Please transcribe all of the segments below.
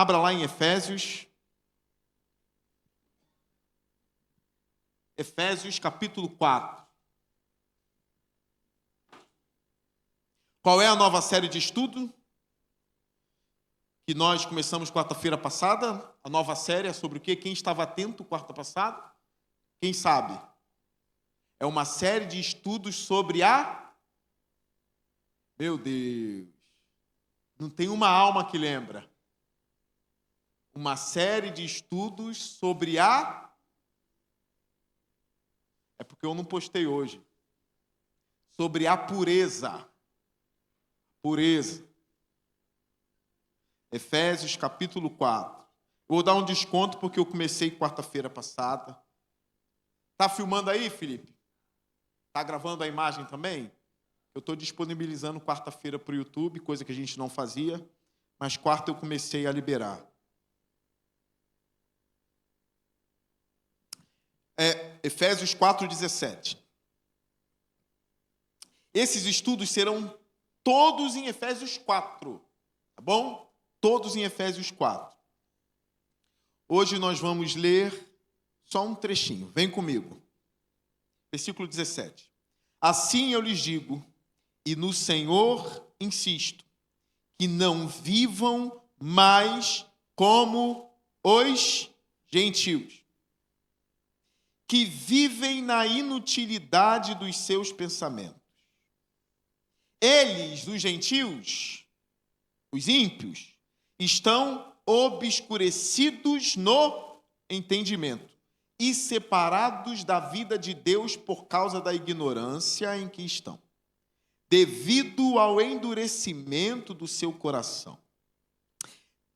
Abra lá em Efésios. Efésios capítulo 4. Qual é a nova série de estudo que nós começamos quarta-feira passada? A nova série é sobre o quê? Quem estava atento quarta passada? Quem sabe? É uma série de estudos sobre a... Meu Deus! Não tem uma alma que lembra. Uma série de estudos sobre a... É porque eu não postei hoje. Sobre a pureza. Pureza. Efésios capítulo 4. Eu vou dar um desconto porque eu comecei quarta-feira passada. Tá filmando aí, Felipe? Tá gravando a imagem também? Eu estou disponibilizando quarta-feira para o YouTube, coisa que a gente não fazia, mas quarta eu comecei a liberar. Efésios 4:17. Esses estudos serão todos em Efésios 4, tá bom? Todos em Efésios 4. Hoje nós vamos ler só um trechinho. Vem comigo. Versículo 17. Assim eu lhes digo, e no Senhor insisto, que não vivam mais como os gentios, que vivem na inutilidade dos seus pensamentos. Eles, os gentios, os ímpios, estão obscurecidos no entendimento e separados da vida de Deus por causa da ignorância em que estão, devido ao endurecimento do seu coração,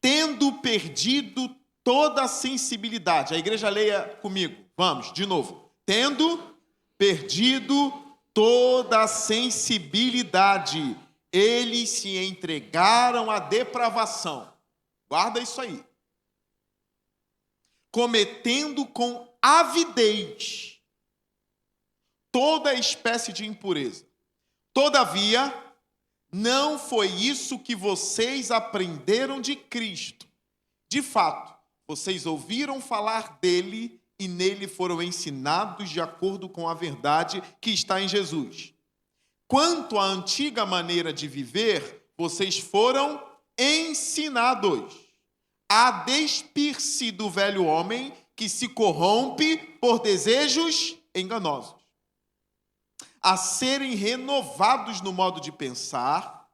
tendo perdido toda a sensibilidade. A igreja leia comigo. Vamos, de novo. Tendo perdido toda a sensibilidade, eles se entregaram à depravação. Guarda isso aí. Cometendo com avidez toda espécie de impureza. Todavia, não foi isso que vocês aprenderam de Cristo. De fato, vocês ouviram falar dele e nele foram ensinados de acordo com a verdade que está em Jesus. Quanto à antiga maneira de viver, vocês foram ensinados a despir-se do velho homem que se corrompe por desejos enganosos, a serem renovados no modo de pensar,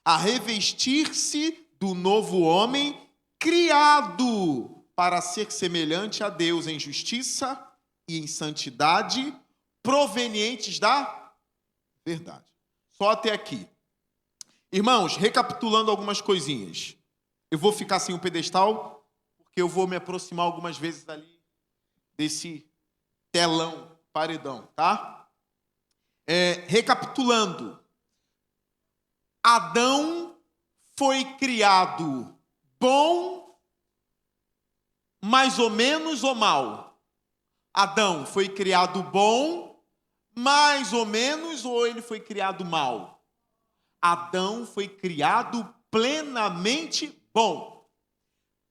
a revestir-se do novo homem criado para ser semelhante a Deus em justiça e em santidade, provenientes da verdade. Só até aqui. Irmãos, recapitulando algumas coisinhas. Eu vou ficar sem o pedestal, porque eu vou me aproximar algumas vezes ali desse telão, paredão, tá? Recapitulando. Adão foi criado bom, mais ou menos, ou mal? Adão foi criado bom, mais ou menos, ou ele foi criado mal? Adão foi criado plenamente bom.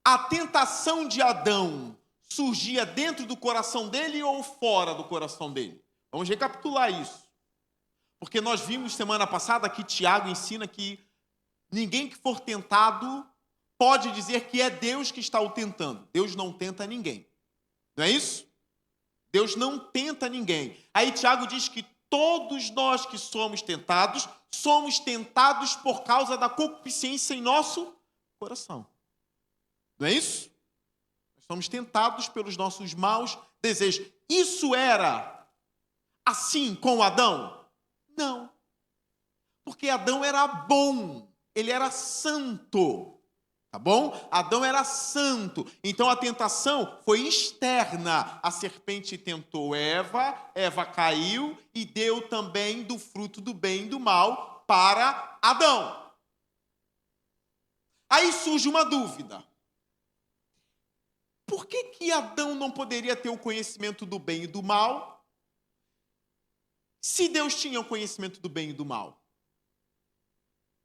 A tentação de Adão surgia dentro do coração dele ou fora do coração dele? Vamos recapitular isso. Porque nós vimos semana passada que Tiago ensina que ninguém que for tentado pode dizer que é Deus que está o tentando. Deus não tenta ninguém. Não é isso? Deus não tenta ninguém. Aí Tiago diz que todos nós que somos tentados por causa da concupiscência em nosso coração. Não é isso? Nós somos tentados pelos nossos maus desejos. Isso era assim com Adão? Não. Porque Adão era bom, ele era santo. Tá bom? Adão era santo. Então a tentação foi externa. A serpente tentou Eva, Eva caiu e deu também do fruto do bem e do mal para Adão. Aí surge uma dúvida. Por que Adão não poderia ter o conhecimento do bem e do mal, se Deus tinha o conhecimento do bem e do mal?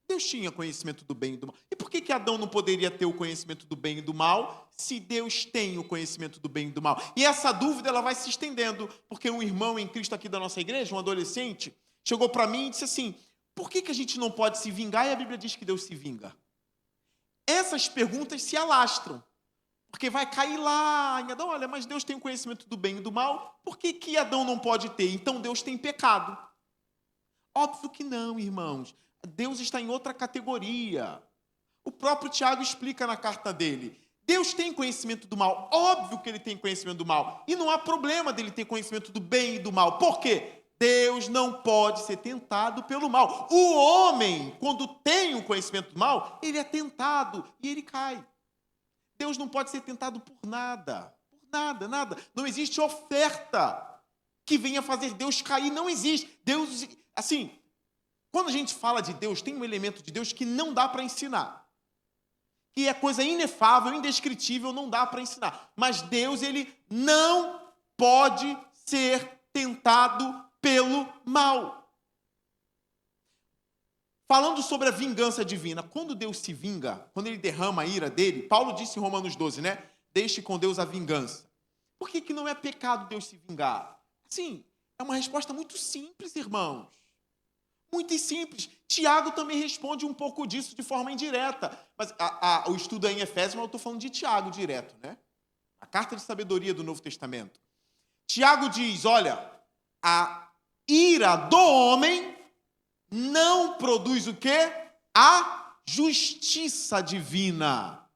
Deus tinha conhecimento do bem e do mal. E por que Adão não poderia ter o conhecimento do bem e do mal, se Deus tem o conhecimento do bem e do mal? E essa dúvida ela vai se estendendo, porque um irmão em Cristo aqui da nossa igreja, um adolescente, chegou para mim e disse assim: por que a gente não pode se vingar e a Bíblia diz que Deus se vinga? Essas perguntas se alastram, porque vai cair lá em Adão: olha, mas Deus tem o conhecimento do bem e do mal, por que Adão não pode ter? Então Deus tem pecado. Óbvio que não, irmãos. Deus está em outra categoria. O próprio Tiago explica na carta dele. Deus tem conhecimento do mal. Óbvio que ele tem conhecimento do mal. E não há problema dele ter conhecimento do bem e do mal. Por quê? Deus não pode ser tentado pelo mal. O homem, quando tem o conhecimento do mal, ele é tentado e ele cai. Deus não pode ser tentado por nada. Por nada, nada. Não existe oferta que venha fazer Deus cair. Não existe. Deus, assim, quando a gente fala de Deus, tem um elemento de Deus que não dá para ensinar. Que é coisa inefável, indescritível, não dá para ensinar. Mas Deus, ele não pode ser tentado pelo mal. Falando sobre a vingança divina, quando Deus se vinga, quando ele derrama a ira dele, Paulo disse em Romanos 12, né? Deixe com Deus a vingança. Por que não é pecado Deus se vingar? Sim, é uma resposta muito simples, irmãos. Muito simples. Tiago também responde um pouco disso de forma indireta. Mas o estudo é em Efésios, mas eu estou falando de Tiago direto, né? A carta de sabedoria do Novo Testamento. Tiago diz, olha, a ira do homem não produz o quê? A justiça divina.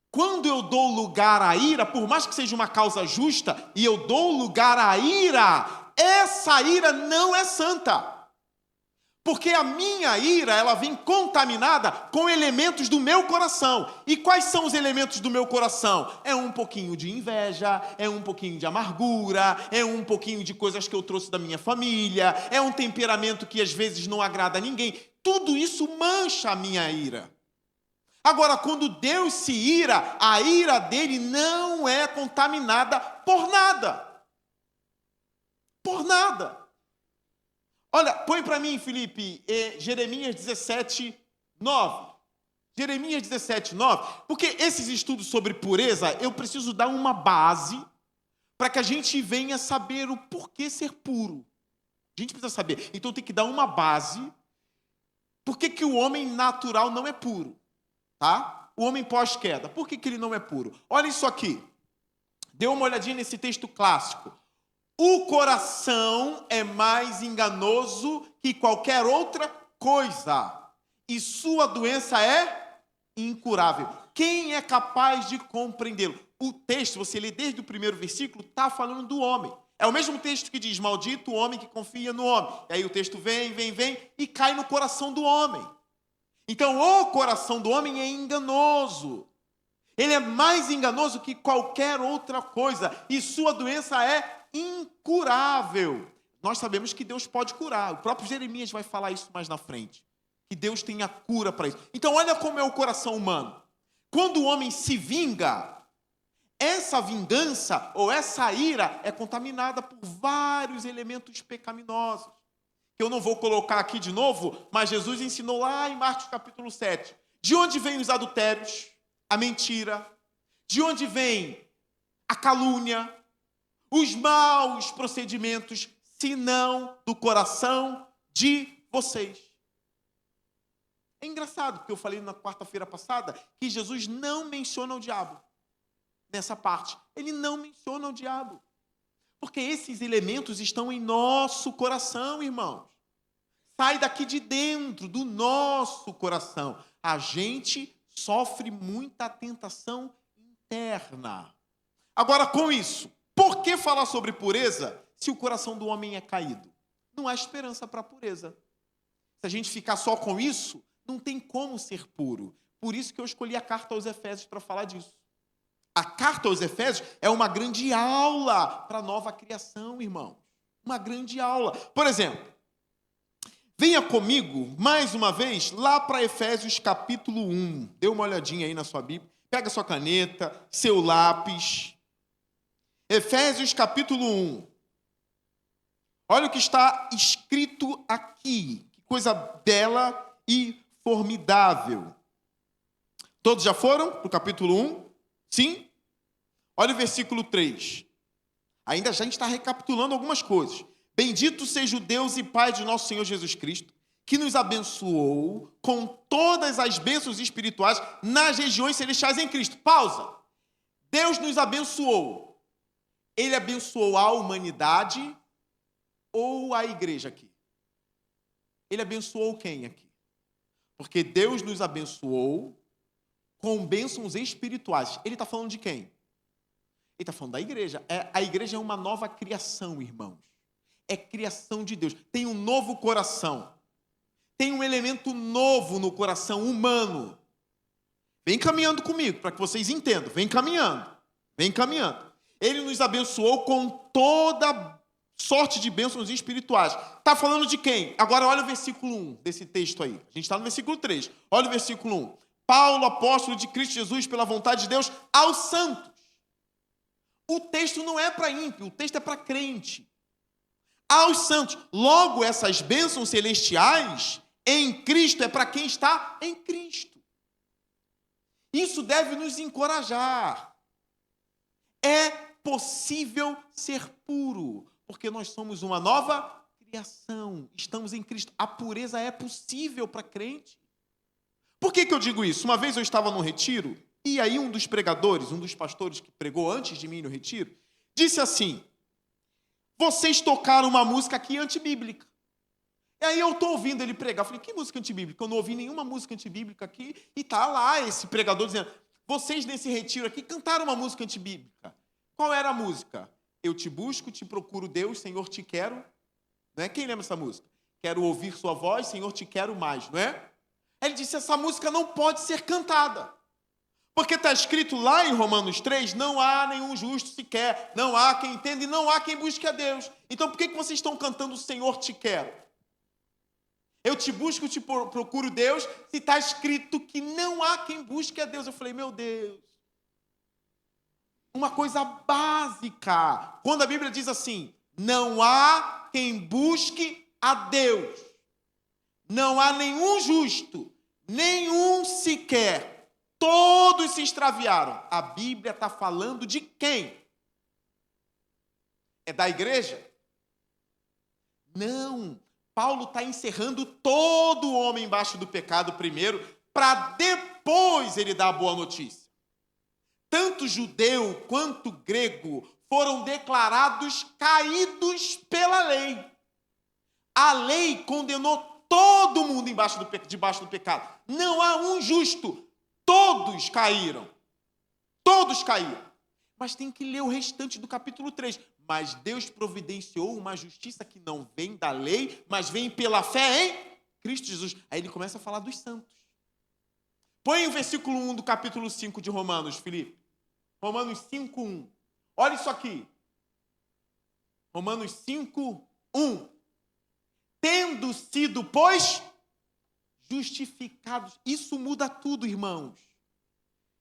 Quando eu dou lugar à ira, por mais que seja uma causa justa, e eu dou lugar à ira, essa ira não é santa. Porque a minha ira, ela vem contaminada com elementos do meu coração. E quais são os elementos do meu coração? É um pouquinho de inveja, é um pouquinho de amargura, é um pouquinho de coisas que eu trouxe da minha família, é um temperamento que às vezes não agrada a ninguém. Tudo isso mancha a minha ira. Agora, quando Deus se ira, a ira dele não é contaminada por nada. Por nada. Olha, põe para mim, Felipe, Jeremias 17, 9. Jeremias 17, 9. Porque esses estudos sobre pureza, eu preciso dar uma base para que a gente venha saber o porquê ser puro. A gente precisa saber. Então tem que dar uma base. Por que o homem natural não é puro? Tá? O homem pós-queda. Por que ele não é puro? Olha isso aqui. Dê uma olhadinha nesse texto clássico. O coração é mais enganoso que qualquer outra coisa, e sua doença é incurável. Quem é capaz de compreendê-lo? O texto, você lê desde o primeiro versículo, está falando do homem. É o mesmo texto que diz, maldito o homem que confia no homem. E aí o texto vem, e cai no coração do homem. Então, o coração do homem é enganoso. Ele é mais enganoso que qualquer outra coisa, e sua doença é incurável. Nós sabemos que Deus pode curar. O próprio Jeremias vai falar isso mais na frente. Que Deus tem a cura para isso. Então, olha como é o coração humano. Quando o homem se vinga, essa vingança ou essa ira é contaminada por vários elementos pecaminosos. Que eu não vou colocar aqui de novo, mas Jesus ensinou lá em Marcos capítulo 7. De onde vêm os adultérios? A mentira? De onde vem a calúnia? Os maus procedimentos, senão do coração de vocês. É engraçado, porque eu falei na quarta-feira passada que Jesus não menciona o diabo nessa parte. Ele não menciona o diabo. Porque esses elementos estão em nosso coração, irmãos. Sai daqui de dentro, do nosso coração. A gente sofre muita tentação interna. Agora, com isso, por que falar sobre pureza se o coração do homem é caído? Não há esperança para a pureza. Se a gente ficar só com isso, não tem como ser puro. Por isso que eu escolhi a carta aos Efésios para falar disso. A carta aos Efésios é uma grande aula para a nova criação, irmãos. Uma grande aula. Por exemplo, venha comigo, mais uma vez, lá para Efésios capítulo 1. Dê uma olhadinha aí na sua Bíblia. Pega sua caneta, seu lápis. Efésios capítulo 1. Olha o que está escrito aqui. Que coisa bela e formidável. Todos já foram para o capítulo 1? Sim? Olha o versículo 3. Ainda já a gente está recapitulando algumas coisas. Bendito seja o Deus e Pai de nosso Senhor Jesus Cristo, que nos abençoou com todas as bênçãos espirituais nas regiões celestiais em Cristo. Pausa. Deus nos abençoou. Ele abençoou a humanidade ou a igreja aqui? Ele abençoou quem aqui? Porque Deus nos abençoou com bênçãos espirituais. Ele está falando de quem? Ele está falando da igreja. A igreja é uma nova criação, irmãos. É criação de Deus. Tem um novo coração. Tem um elemento novo no coração humano. Vem caminhando comigo, para que vocês entendam. Vem caminhando. Vem caminhando. Ele nos abençoou com toda sorte de bênçãos espirituais. Está falando de quem? Agora olha o versículo 1 desse texto aí. A gente está no versículo 3. Olha o versículo 1. Paulo, apóstolo de Cristo Jesus, pela vontade de Deus, aos santos. O texto não é para ímpio, o texto é para crente. Aos santos. Logo, essas bênçãos celestiais em Cristo é para quem está em Cristo. Isso deve nos encorajar. É possível ser puro, porque nós somos uma nova criação. Estamos em Cristo. A pureza é possível para crente. Por que eu digo isso? Uma vez eu estava num retiro, e aí um dos pregadores, um dos pastores que pregou antes de mim no retiro, disse assim: vocês tocaram uma música aqui antibíblica. E aí eu estou ouvindo ele pregar. Eu falei, que música antibíblica? Eu não ouvi nenhuma música antibíblica aqui. E está lá esse pregador dizendo, vocês nesse retiro aqui cantaram uma música antibíblica. Qual era a música? Eu te busco, te procuro, Deus, Senhor, te quero. Não é? Quem lembra essa música? Quero ouvir sua voz, Senhor, te quero mais. Não é? Ele disse, essa música não pode ser cantada. Porque está escrito lá em Romanos 3, não há nenhum justo sequer, não há quem entenda e não há quem busque a Deus. Então por que vocês estão cantando o Senhor te quero? Eu te busco, te procuro, Deus, se está escrito que não há quem busque a Deus. Eu falei, meu Deus. Uma coisa básica. Quando a Bíblia diz assim, não há quem busque a Deus. Não há nenhum justo, nenhum sequer. Todos se extraviaram. A Bíblia está falando de quem? É da igreja? Não. Paulo está encerrando todo homem embaixo do pecado primeiro, para depois ele dar a boa notícia. Tanto judeu quanto grego foram declarados caídos pela lei. A lei condenou todo mundo debaixo do pecado. Não há um justo. Todos caíram. Todos caíram. Mas tem que ler o restante do capítulo 3. Mas Deus providenciou uma justiça que não vem da lei, mas vem pela fé em Cristo Jesus. Aí ele começa a falar dos santos. Põe o versículo 1 do capítulo 5 de Romanos, Felipe. Romanos 5, 1. Olha isso aqui. Romanos 5, 1. Tendo sido, pois, justificados. Isso muda tudo, irmãos.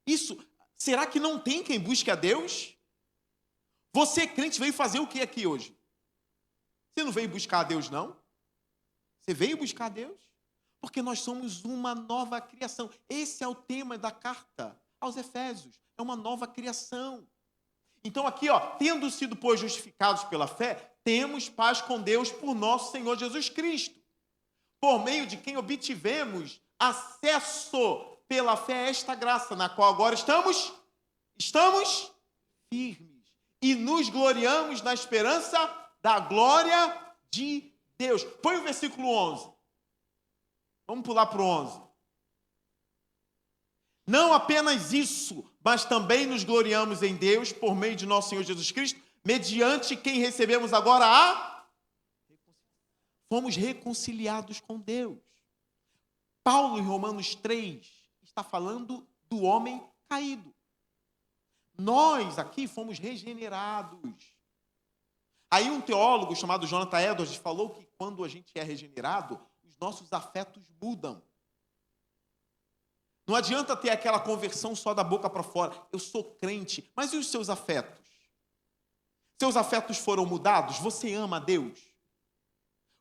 Isso, será que não tem quem busque a Deus? Você, crente, veio fazer o que aqui hoje? Você não veio buscar a Deus, não? Você veio buscar a Deus? Porque nós somos uma nova criação. Esse é o tema da carta aos Efésios. É uma nova criação. Então aqui, tendo sido, pois, justificados pela fé, temos paz com Deus por nosso Senhor Jesus Cristo, por meio de quem obtivemos acesso pela fé a esta graça, na qual agora estamos firmes e nos gloriamos na esperança da glória de Deus. Põe o versículo 11. Vamos pular para o 11. Não apenas isso, mas também nos gloriamos em Deus por meio de nosso Senhor Jesus Cristo, mediante quem recebemos agora fomos reconciliados com Deus. Paulo, em Romanos 3, está falando do homem caído. Nós aqui fomos regenerados. Aí um teólogo chamado Jonathan Edwards falou que quando a gente é regenerado, os nossos afetos mudam. Não adianta ter aquela conversão só da boca para fora. Eu sou crente, mas e os seus afetos? Seus afetos foram mudados? Você ama a Deus?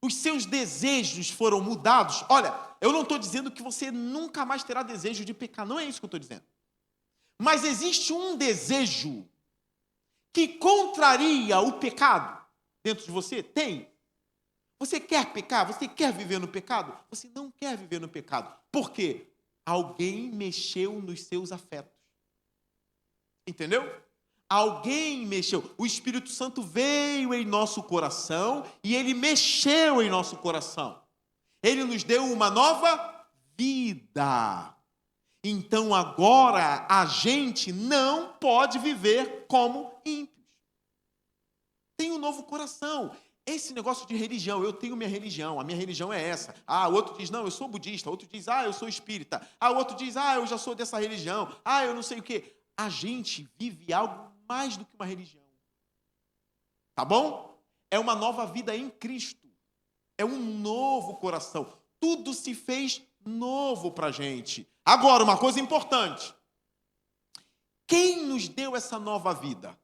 os seus desejos foram mudados. Olha, eu não estou dizendo que você nunca mais terá desejo de pecar, não é isso que eu estou dizendo. Mas existe um desejo que contraria o pecado dentro de você? Tem. Você quer pecar? Você quer viver no pecado? Você não quer viver no pecado. Por quê? Alguém mexeu nos seus afetos. Entendeu? Alguém mexeu. O Espírito Santo veio em nosso coração e ele mexeu em nosso coração. Ele nos deu uma nova vida. Então agora a gente não pode viver como ímpios. Tem um novo coração. Esse negócio de religião, eu tenho minha religião, a minha religião é essa. O outro diz, não, eu sou budista. O outro diz, eu sou espírita. O outro diz, eu já sou dessa religião. Eu não sei o quê. A gente vive algo mais do que uma religião. Tá bom? É uma nova vida em Cristo. É um novo coração. Tudo se fez novo pra gente. Agora, uma coisa importante. Quem nos deu essa nova vida?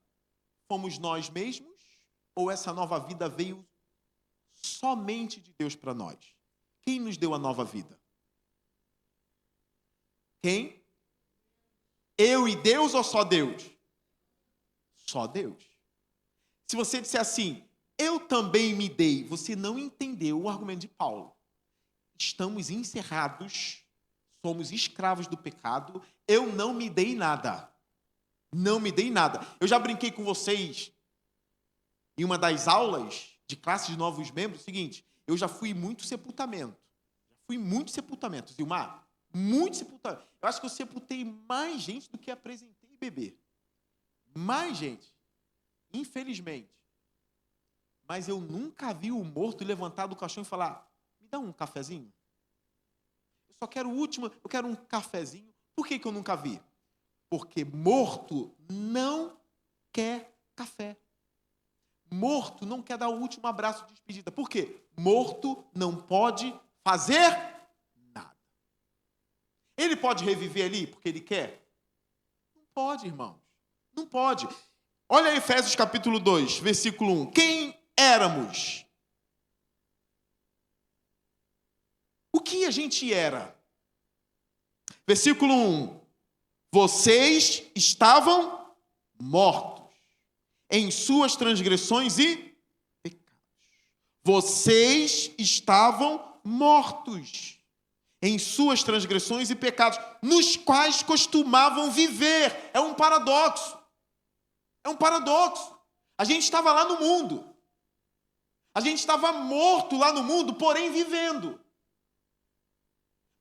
Fomos nós mesmos? Ou essa nova vida veio somente de Deus para nós? Quem nos deu a nova vida? Quem? Eu e Deus ou só Deus? Só Deus. Se você disser assim, eu também me dei, você não entendeu o argumento de Paulo. Estamos encerrados, somos escravos do pecado, eu não me dei nada. Não me dei nada. Eu já brinquei com vocês em uma das aulas de classe de novos membros, o seguinte, eu já fui muito sepultamento. Zilmar, muito sepultamento. Eu acho que eu sepultei mais gente do que apresentei bebê. Mais gente. Infelizmente. Mas eu nunca vi o morto levantar do caixão e falar, me dá um cafezinho? Eu só quero o último, eu quero um cafezinho. Por que eu nunca vi? Porque morto não quer café. Morto não quer dar o último abraço de despedida. Por quê? Morto não pode fazer nada. Ele pode reviver ali porque ele quer? Não pode, irmãos. Não pode. Olha aí Efésios capítulo 2, versículo 1. Quem éramos? O que a gente era? Versículo 1. Vocês estavam mortos em suas transgressões e pecados. Vocês estavam mortos em suas transgressões e pecados, nos quais costumavam viver. É um paradoxo. É um paradoxo. A gente estava lá no mundo. A gente estava morto lá no mundo, porém vivendo.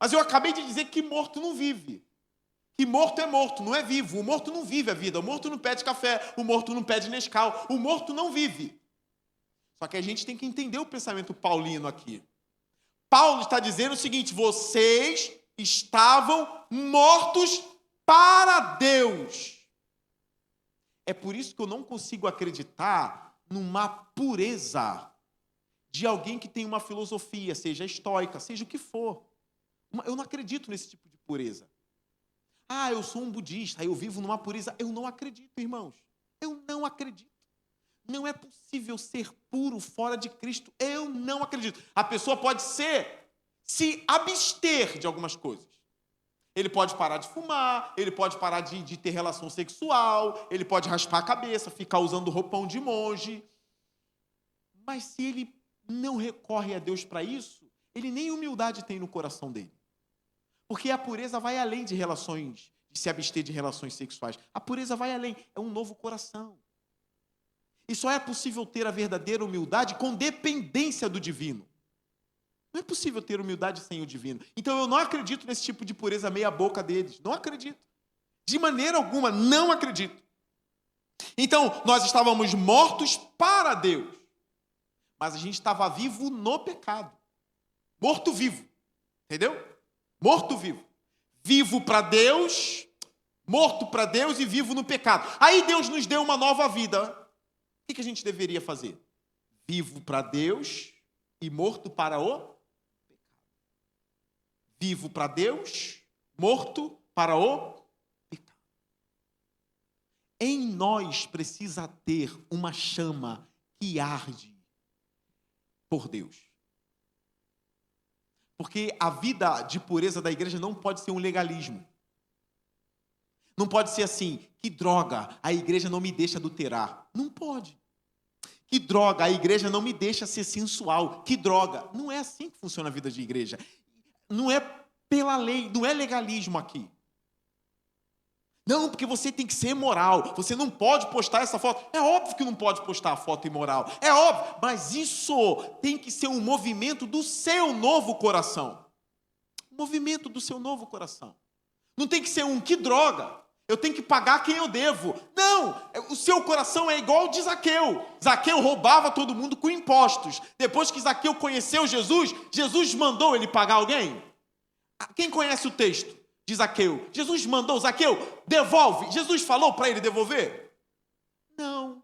Mas eu acabei de dizer que morto não vive. Que morto é morto, não é vivo. O morto não vive a vida. O morto não pede café, o morto não pede Nescau. O morto não vive. Só que a gente tem que entender o pensamento paulino aqui. Paulo está dizendo o seguinte, vocês estavam mortos para Deus. É por isso que eu não consigo acreditar numa pureza de alguém que tem uma filosofia, seja estoica, seja o que for. Eu não acredito nesse tipo de pureza. Eu sou um budista, eu vivo numa pureza. Eu não acredito, irmãos. Eu não acredito. Não é possível ser puro fora de Cristo. Eu não acredito. A pessoa pode se abster de algumas coisas. Ele pode parar de fumar, ele pode parar de ter relação sexual, ele pode raspar a cabeça, ficar usando roupão de monge. Mas se ele não recorre a Deus para isso, ele nem humildade tem no coração dele. Porque a pureza vai além de relações, de se abster de relações sexuais. A pureza vai além, é um novo coração. E só é possível ter a verdadeira humildade com dependência do divino. Não é possível ter humildade sem o divino. Então eu não acredito nesse tipo de pureza meia boca deles. Não acredito. De maneira alguma, não acredito. Então, nós estávamos mortos para Deus. Mas a gente estava vivo no pecado. Morto-vivo. Entendeu? Morto-vivo. Vivo para Deus, morto para Deus e vivo no pecado. Aí Deus nos deu uma nova vida. O que a gente deveria fazer? Vivo para Deus e morto para o pecado. Vivo para Deus, morto para o pecado. Em nós precisa ter uma chama que arde por Deus. Porque a vida de pureza da igreja não pode ser um legalismo. Não pode ser assim, que droga, a igreja não me deixa adulterar. Não pode. Que droga, a igreja não me deixa ser sensual. Que droga. Não é assim que funciona a vida de igreja. Não é pela lei, não é legalismo aqui. Não, porque você tem que ser moral. Você não pode postar essa foto. É óbvio que não pode postar a foto imoral. É óbvio. Mas isso tem que ser um movimento do seu novo coração. Movimento do seu novo coração. Não tem que ser que droga. Eu tenho que pagar quem eu devo. Não, o seu coração é igual ao de Zaqueu. Zaqueu roubava todo mundo com impostos. Depois que Zaqueu conheceu Jesus, Jesus mandou ele pagar alguém? Quem conhece o texto de Zaqueu? Jesus mandou, Zaqueu, devolve. Jesus falou para ele devolver? Não.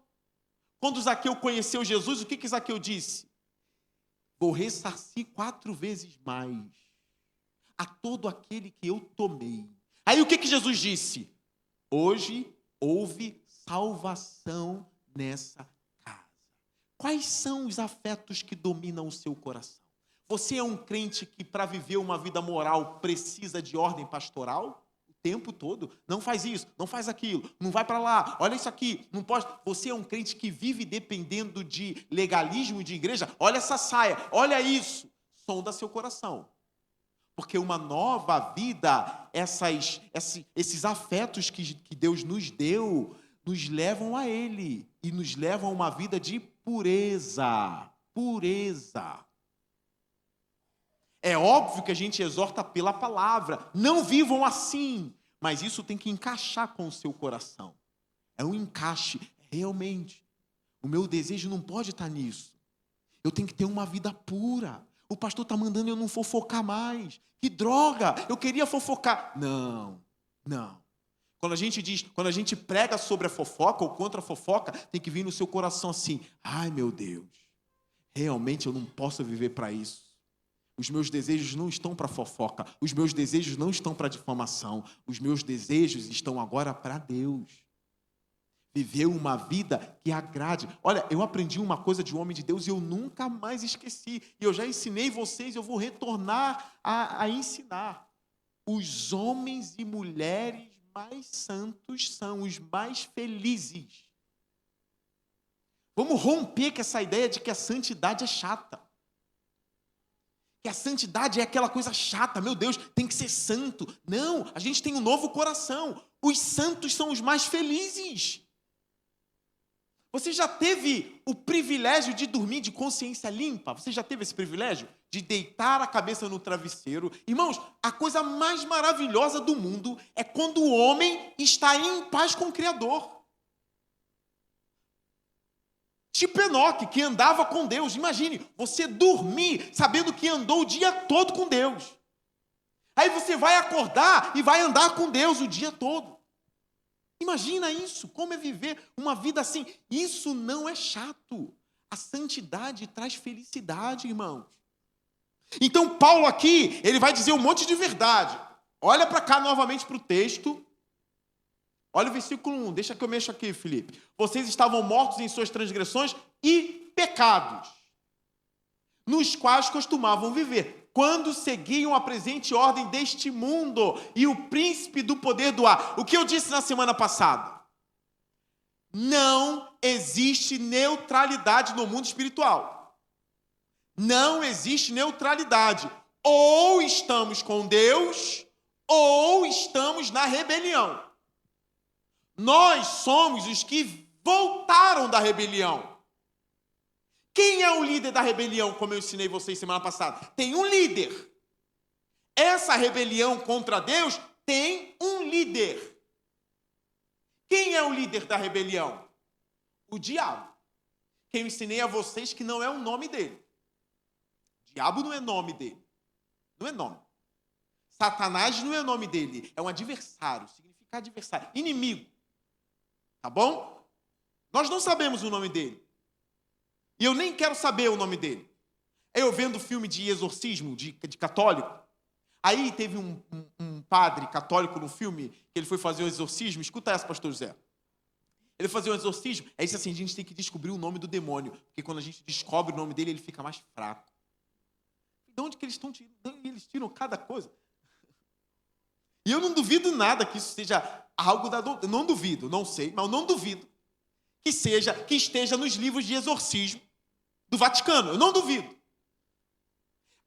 Quando Zaqueu conheceu Jesus, o que Zaqueu disse? Vou ressarcir 4 vezes mais a todo aquele que eu tomei. Aí o que Jesus disse? Hoje houve salvação nessa casa. Quais são os afetos que dominam o seu coração? Você é um crente que, para viver uma vida moral, precisa de ordem pastoral? O tempo todo? Não faz isso, não faz aquilo, não vai para lá, olha isso aqui, não pode. Você é um crente que vive dependendo de legalismo de igreja? Olha essa saia, olha isso. Sonda seu coração. Porque uma nova vida, esses afetos que Deus nos deu, nos levam a Ele. E nos levam a uma vida de pureza. Pureza. É óbvio que a gente exorta pela palavra. Não vivam assim. Mas isso tem que encaixar com o seu coração. É um encaixe. Realmente. O meu desejo não pode estar nisso. Eu tenho que ter uma vida pura. O pastor está mandando eu não fofocar mais. Que droga, eu queria fofocar. Não. Quando a gente prega sobre a fofoca ou contra a fofoca, tem que vir no seu coração assim, ai meu Deus, realmente eu não posso viver para isso. Os meus desejos não estão para fofoca, os meus desejos não estão para difamação, os meus desejos estão agora para Deus. Viver uma vida que agrade. Olha, eu aprendi uma coisa de um homem de Deus e eu nunca mais esqueci. E eu já ensinei vocês, eu vou retornar a ensinar. Os homens e mulheres mais santos são os mais felizes. Vamos romper com essa ideia de que a santidade é chata. Que a santidade é aquela coisa chata. Meu Deus, tem que ser santo. Não, a gente tem um novo coração. Os santos são os mais felizes. Você já teve o privilégio de dormir de consciência limpa? Você já teve esse privilégio? De deitar a cabeça no travesseiro? Irmãos, a coisa mais maravilhosa do mundo é quando o homem está em paz com o Criador. Tipo Enoque, que andava com Deus. Imagine, você dormir sabendo que andou o dia todo com Deus. Aí você vai acordar e vai andar com Deus o dia todo. Imagina isso, como é viver uma vida assim. Isso não é chato. A santidade traz felicidade, irmãos. Então, Paulo aqui, ele vai dizer um monte de verdade. Olha para cá novamente para o texto. Olha o versículo 1, deixa que eu mexo aqui, Felipe. Vocês estavam mortos em suas transgressões e pecados, nos quais costumavam viver, quando seguiam a presente ordem deste mundo e o príncipe do poder do ar. O que eu disse na semana passada? Não existe neutralidade no mundo espiritual. Não existe neutralidade. Ou estamos com Deus, ou estamos na rebelião. Nós somos os que voltaram da rebelião. Quem é o líder da rebelião, como eu ensinei vocês semana passada? Tem um líder. Essa rebelião contra Deus tem um líder. Quem é o líder da rebelião? O diabo. Que eu ensinei a vocês que não é o nome dele. Diabo não é nome dele. Não é nome. Satanás não é nome dele. É um adversário. Significa adversário. Inimigo. Tá bom? Nós não sabemos o nome dele. E eu nem quero saber o nome dele. Eu vendo filme de exorcismo, de católico. Aí teve um padre católico no filme, que ele foi fazer um exorcismo. Escuta essa, pastor José. Ele fazia um exorcismo. Aí disse assim, a gente tem que descobrir o nome do demônio. Porque quando a gente descobre o nome dele, ele fica mais fraco. de onde que eles estão tirando? Eles tiram cada coisa. E eu não duvido nada que isso seja algo da doutrina. Não duvido, não sei, mas eu não duvido que esteja nos livros de exorcismo do Vaticano. Eu não duvido.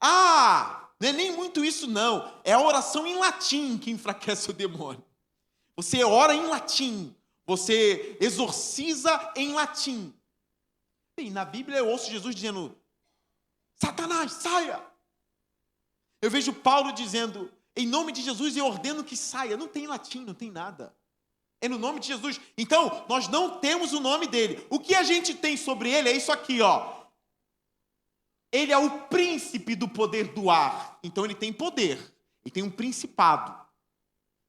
Não é nem muito isso, não. É a oração em latim que enfraquece o demônio. Você ora em latim. Você exorciza em latim. E na Bíblia eu ouço Jesus dizendo: Satanás, saia! Eu vejo Paulo dizendo: em nome de Jesus eu ordeno que saia. Não tem latim, não tem nada. É no nome de Jesus. Então, nós não temos o nome dele. O que a gente tem sobre ele é isso aqui, ó. Ele é o príncipe do poder do ar. Então, ele tem poder. Ele tem um principado.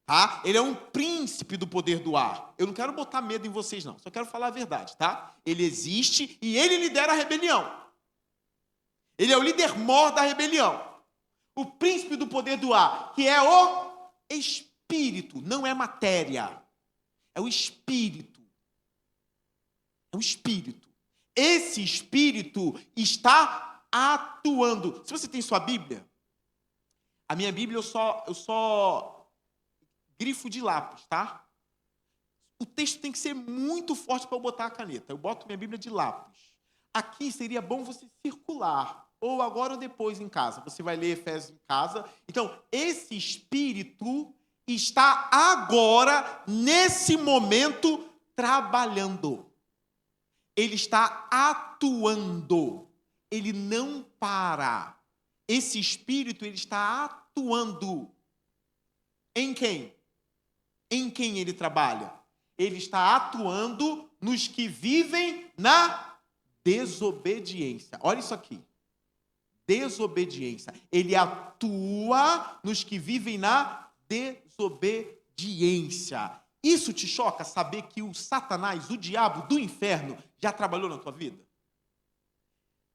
Tá? Ele é um príncipe do poder do ar. Eu não quero botar medo em vocês, não. Só quero falar a verdade, tá? Ele existe e ele lidera a rebelião. Ele é o líder mor da rebelião. O príncipe do poder do ar, que é o espírito, não é matéria. É o espírito. É o espírito. Esse espírito está atuando. Se você tem sua Bíblia, a minha Bíblia eu só grifo de lápis, tá? O texto tem que ser muito forte para eu botar a caneta. Eu boto minha Bíblia de lápis. Aqui seria bom você circular, ou agora ou depois em casa. Você vai ler Efésios em casa. Então, esse espírito está agora, nesse momento, trabalhando. Ele está atuando. Ele não para. Esse espírito, ele está atuando. Em quem? Em quem ele trabalha? Ele está atuando nos que vivem na desobediência. Olha isso aqui. Desobediência. Ele atua nos que vivem na desobediência. Isso te choca, saber que o Satanás, o diabo do inferno, já trabalhou na tua vida?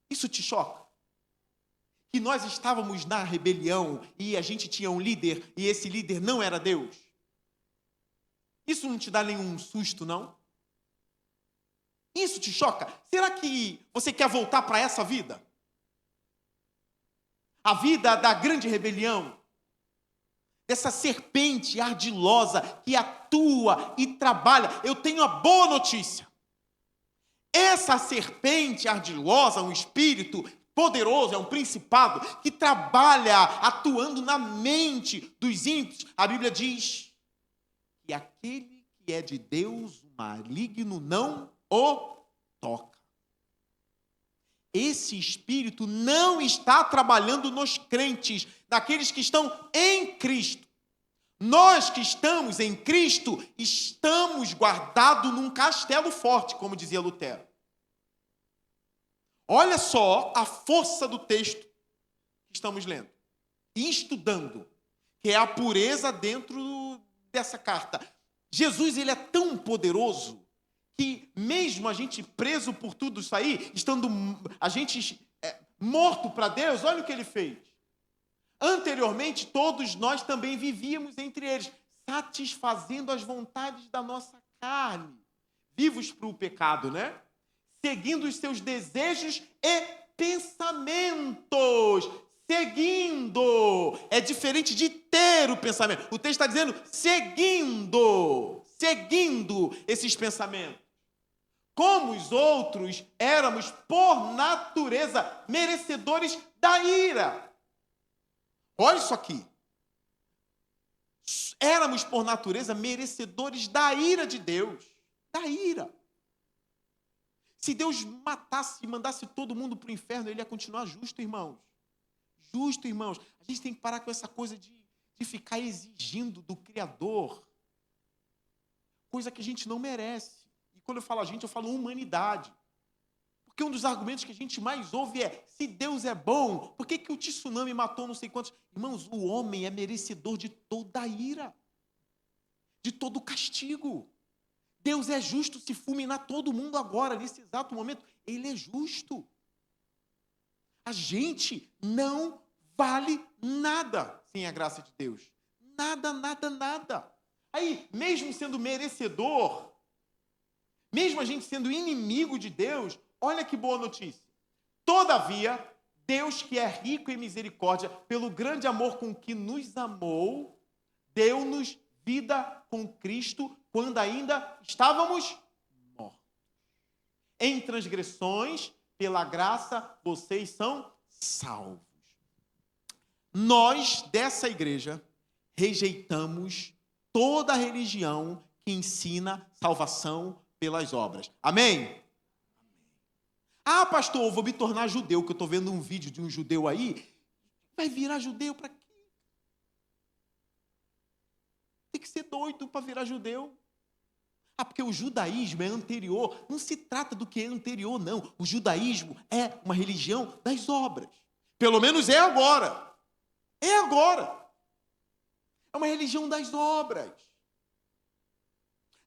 Isso te choca? Que nós estávamos na rebelião e a gente tinha um líder e esse líder não era Deus? Isso não te dá nenhum susto, não? Isso te choca? Será que você quer voltar para essa vida? A vida da grande rebelião? Dessa serpente ardilosa que atua e trabalha. Eu tenho a boa notícia. Essa serpente ardilosa, um espírito poderoso, é um principado que trabalha atuando na mente dos ímpios. A Bíblia diz que aquele que é de Deus, o maligno, não o toca. Esse espírito não está trabalhando nos crentes, naqueles que estão em Cristo. Nós que estamos em Cristo, estamos guardados num castelo forte, como dizia Lutero. Olha só a força do texto que estamos lendo e estudando, que é a pureza dentro dessa carta. Jesus, ele é tão poderoso que mesmo a gente preso por tudo isso aí, estando a gente morto para Deus, olha o que ele fez. Anteriormente, todos nós também vivíamos entre eles, satisfazendo as vontades da nossa carne, vivos para o pecado, né? Seguindo os seus desejos e pensamentos. Seguindo. É diferente de ter o pensamento. O texto está dizendo seguindo esses pensamentos. Como os outros, éramos, por natureza, merecedores da ira. Olha isso aqui. Éramos, por natureza, merecedores da ira de Deus. Da ira. Se Deus matasse e mandasse todo mundo para o inferno, ele ia continuar justo, irmãos. Justo, irmãos. A gente tem que parar com essa coisa de ficar exigindo do Criador coisa que a gente não merece. E quando eu falo a gente, eu falo humanidade. Porque um dos argumentos que a gente mais ouve é: se Deus é bom, por que o tsunami matou não sei quantos? Irmãos, o homem é merecedor de toda a ira, de todo o castigo. Deus é justo se fulminar todo mundo agora, nesse exato momento. Ele é justo. A gente não vale nada sem a graça de Deus. Nada, nada, nada. Aí, mesmo sendo merecedor, mesmo a gente sendo inimigo de Deus, olha que boa notícia. Todavia, Deus, que é rico em misericórdia, pelo grande amor com que nos amou, deu-nos vida com Cristo quando ainda estávamos mortos. Em transgressões, pela graça, vocês são salvos. Nós, dessa igreja, rejeitamos toda religião que ensina salvação pelas obras. Amém? Ah, pastor, eu vou me tornar judeu, que eu estou vendo um vídeo de um judeu aí. Vai virar judeu para quê? Tem que ser doido para virar judeu. Ah, porque o judaísmo é anterior. Não se trata do que é anterior, não. O judaísmo é uma religião das obras. Pelo menos é agora. É agora. É uma religião das obras.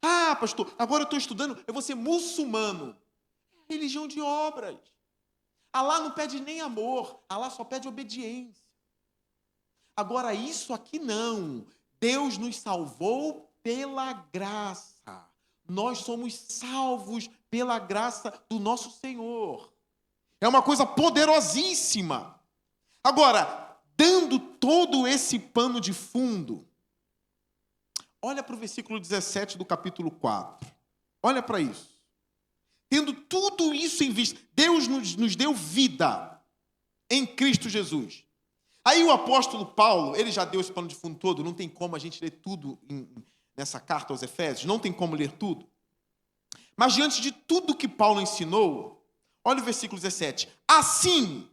Ah, pastor, agora eu estou estudando, eu vou ser muçulmano. É religião de obras. Alá não pede nem amor, Alá só pede obediência. Agora, isso aqui não. Deus nos salvou pela graça. Nós somos salvos pela graça do nosso Senhor. É uma coisa poderosíssima. Agora, dando todo esse pano de fundo, olha para o versículo 17 do capítulo 4. Olha para isso. Tendo tudo isso em vista, Deus nos deu vida em Cristo Jesus. Aí o apóstolo Paulo, ele já deu esse pano de fundo todo, não tem como a gente ler tudo nessa carta aos Efésios, não tem como ler tudo. Mas diante de tudo que Paulo ensinou, olha o versículo 17. Assim,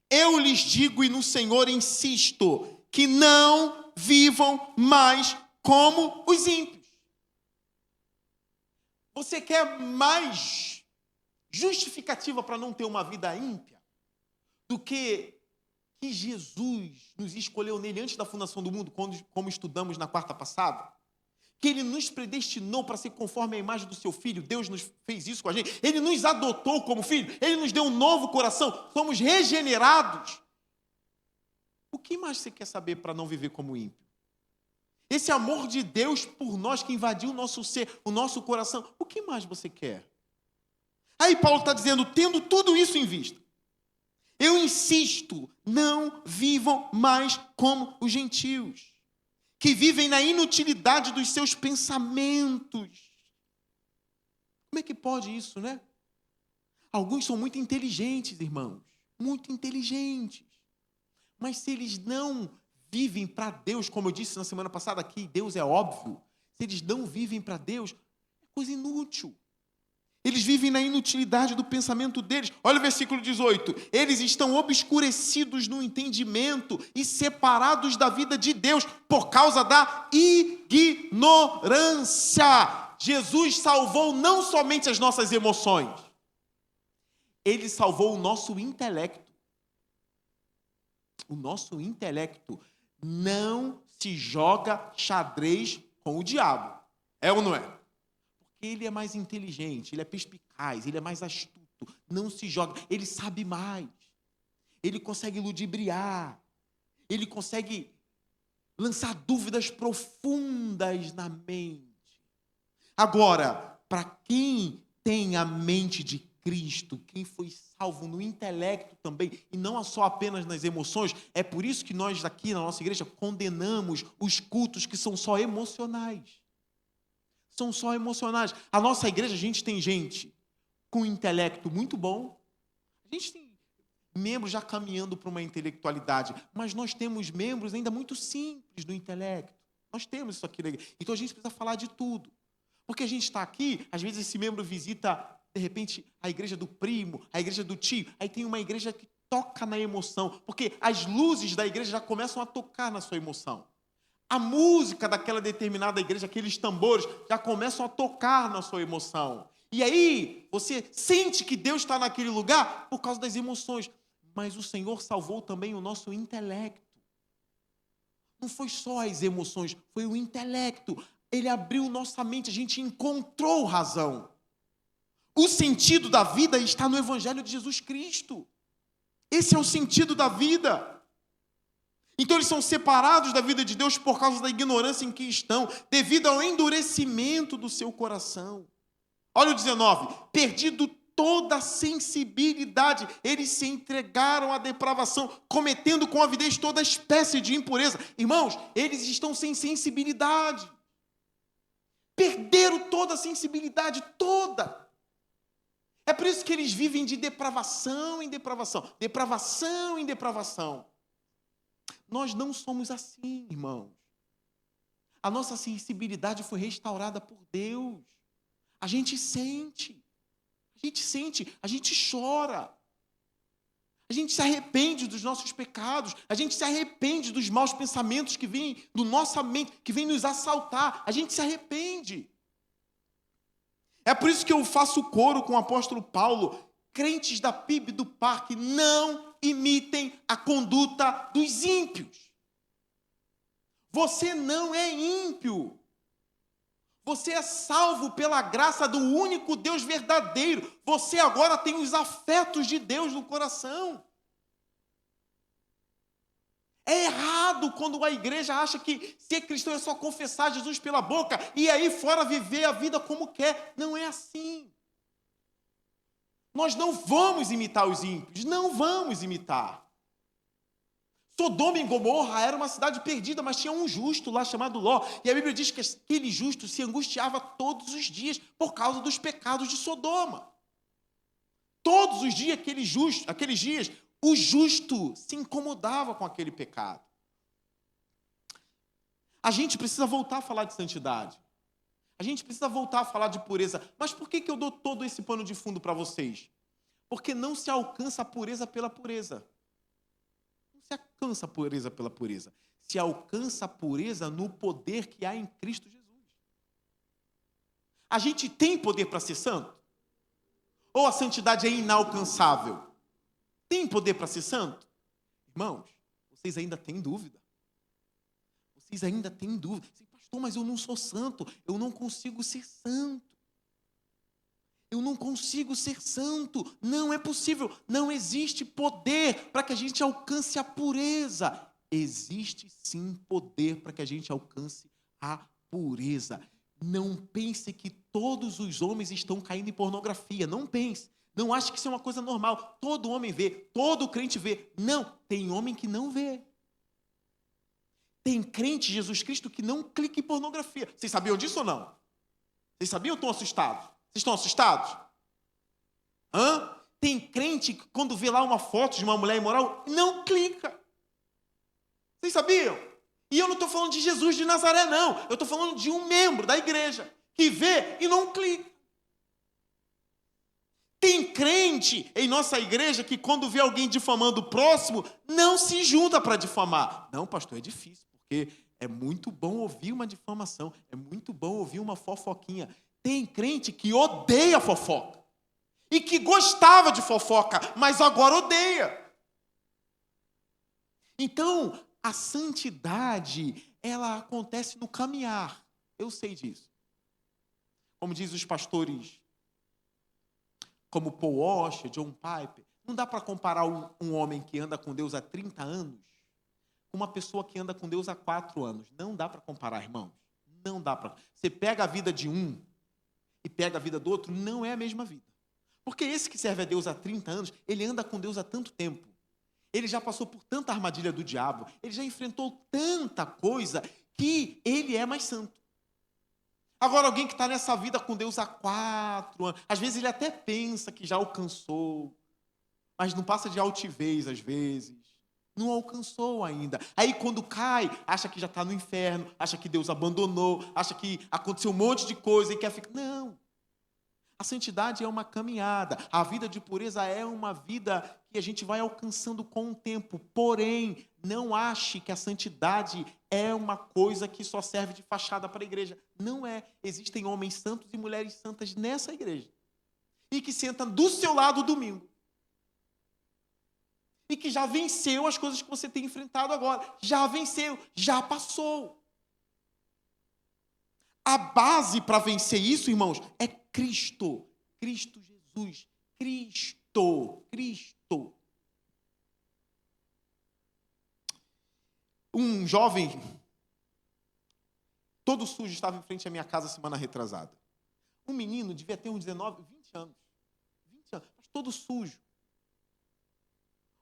eu lhes digo e no Senhor insisto, que não vivam mais como os ímpios. Você quer mais justificativa para não ter uma vida ímpia do que Jesus nos escolheu nele antes da fundação do mundo, como estudamos na quarta passada? Que ele nos predestinou para ser conforme a imagem do seu Filho. Deus nos fez isso com a gente. Ele nos adotou como filho. Ele nos deu um novo coração. Somos regenerados. O que mais você quer saber para não viver como ímpio? Esse amor de Deus por nós que invadiu o nosso ser, o nosso coração. O que mais você quer? Aí Paulo está dizendo, tendo tudo isso em vista, eu insisto, não vivam mais como os gentios, que vivem na inutilidade dos seus pensamentos. Como é que pode isso, né? Alguns são muito inteligentes, irmãos, muito inteligentes. Mas se eles não vivem para Deus, como eu disse na semana passada aqui, Deus é óbvio. Se eles não vivem para Deus, é coisa inútil. Eles vivem na inutilidade do pensamento deles. Olha o versículo 18. Eles estão obscurecidos no entendimento e separados da vida de Deus por causa da ignorância. Jesus salvou não somente as nossas emoções. Ele salvou o nosso intelecto. O nosso intelecto não se joga xadrez com o diabo. É ou não é? Ele é mais inteligente, ele é perspicaz, ele é mais astuto, não se joga, ele sabe mais, ele consegue ludibriar, ele consegue lançar dúvidas profundas na mente. Agora, para quem tem a mente de Cristo, quem foi salvo no intelecto também, e não só apenas nas emoções, é por isso que nós aqui na nossa igreja condenamos os cultos que são só emocionais. São só emocionais. A nossa igreja, a gente tem gente com um intelecto muito bom. A gente tem membros já caminhando para uma intelectualidade, mas nós temos membros ainda muito simples do intelecto. Nós temos isso aqui na igreja. Então a gente precisa falar de tudo. Porque a gente está aqui, às vezes esse membro visita, de repente, a igreja do primo, a igreja do tio, aí tem uma igreja que toca na emoção, porque as luzes da igreja já começam a tocar na sua emoção. A música daquela determinada igreja, aqueles tambores, já começam a tocar na sua emoção. E aí, você sente que Deus está naquele lugar por causa das emoções. Mas o Senhor salvou também o nosso intelecto. Não foi só as emoções, foi o intelecto. Ele abriu nossa mente, a gente encontrou razão. O sentido da vida está no Evangelho de Jesus Cristo. Esse é o sentido da vida. Então eles são separados da vida de Deus por causa da ignorância em que estão, devido ao endurecimento do seu coração. Olha o 19. Perdido toda a sensibilidade. Eles se entregaram à depravação, cometendo com avidez toda espécie de impureza. Irmãos, eles estão sem sensibilidade. Perderam toda a sensibilidade, toda. É por isso que eles vivem de depravação em depravação, depravação em depravação. Nós não somos assim, irmãos. A nossa sensibilidade foi restaurada por Deus. A gente sente, a gente chora. A gente se arrepende dos nossos pecados, a gente se arrepende dos maus pensamentos que vêm do nossa mente, que vêm nos assaltar. A gente se arrepende. É por isso que eu faço coro com o apóstolo Paulo. Crentes da PIB do Parque, não imitem a conduta dos ímpios. Você não é ímpio. Você é salvo pela graça do único Deus verdadeiro. Você agora tem os afetos de Deus no coração. É errado quando a igreja acha que ser cristão é só confessar Jesus pela boca e aí fora viver a vida como quer. Não é assim. Nós não vamos imitar os ímpios, não vamos imitar. Sodoma e Gomorra era uma cidade perdida, mas tinha um justo lá chamado Ló. E a Bíblia diz que aquele justo se angustiava todos os dias por causa dos pecados de Sodoma. Todos os dias, aqueles dias, o justo se incomodava com aquele pecado. A gente precisa voltar a falar de santidade. A gente precisa voltar a falar de pureza. Mas por que eu dou todo esse pano de fundo para vocês? Porque não se alcança a pureza pela pureza. Se alcança a pureza pela pureza. Se alcança a pureza no poder que há em Cristo Jesus. A gente tem poder para ser santo? Ou a santidade é inalcançável? Tem poder para ser santo? Irmãos, vocês ainda têm dúvida. Vocês ainda têm dúvida. Pastor, mas eu não sou santo. Eu não consigo ser santo. Eu não consigo ser santo, não é possível, não existe poder para que a gente alcance a pureza. Existe sim poder para que a gente alcance a pureza. Não pense que todos os homens estão caindo em pornografia, não pense. Não ache que isso é uma coisa normal. Todo homem vê, todo crente vê. Não, tem homem que não vê. Tem crente de Jesus Cristo que não clica em pornografia. Vocês sabiam disso ou não? Vocês sabiam ou estão assustados? Vocês estão assustados? Tem crente que quando vê lá uma foto de uma mulher imoral, não clica. Vocês sabiam? E eu não estou falando de Jesus de Nazaré, não. Eu estou falando de um membro da igreja que vê e não clica. Tem crente em nossa igreja que quando vê alguém difamando o próximo, não se junta para difamar. Não, pastor, é difícil, porque é muito bom ouvir uma difamação, é muito bom ouvir uma fofoquinha. Tem crente que odeia fofoca e que gostava de fofoca, mas agora odeia. Então, a santidade, ela acontece no caminhar. Eu sei disso. Como diz os pastores, como Paul Washer, John Piper, não dá para comparar um homem que anda com Deus há 30 anos com uma pessoa que anda com Deus há 4 anos. Não dá para comparar, irmãos. Não dá para. Você pega a vida de um e pega a vida do outro, não é a mesma vida. Porque esse que serve a Deus há 30 anos, ele anda com Deus há tanto tempo. Ele já passou por tanta armadilha do diabo, ele já enfrentou tanta coisa, que ele é mais santo. Agora, alguém que está nessa vida com Deus há 4 anos, às vezes ele até pensa que já alcançou, mas não passa de altivez às vezes. Não alcançou ainda. Aí quando cai, acha que já está no inferno, acha que Deus abandonou, acha que aconteceu um monte de coisa e quer ficar... Não. A santidade é uma caminhada. A vida de pureza é uma vida que a gente vai alcançando com o tempo. Porém, não ache que a santidade é uma coisa que só serve de fachada para a igreja. Não é. Existem homens santos e mulheres santas nessa igreja. E que sentam do seu lado domingo. E que já venceu as coisas que você tem enfrentado agora. Já venceu, já passou. A base para vencer isso, irmãos, é Cristo. Cristo Jesus. Cristo. Um jovem, todo sujo, estava em frente à minha casa semana retrasada. Um menino devia ter uns 19, 20 anos. 20 todo sujo.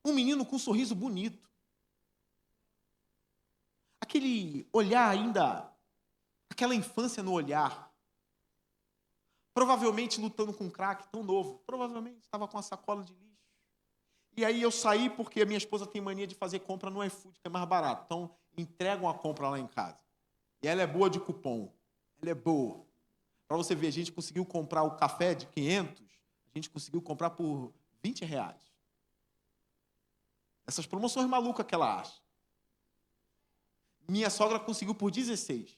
Um menino com um sorriso bonito. Aquele olhar ainda, aquela infância no olhar. Provavelmente lutando com crack, tão novo. Provavelmente estava com a sacola de lixo. E aí eu saí porque a minha esposa tem mania de fazer compra no iFood, que é mais barato. Então, entregam a compra lá em casa. E ela é boa de cupom. Ela é boa. Para você ver, a gente conseguiu comprar o café de 500, a gente conseguiu comprar por R$20. Essas promoções malucas que ela acha. Minha sogra conseguiu por 16.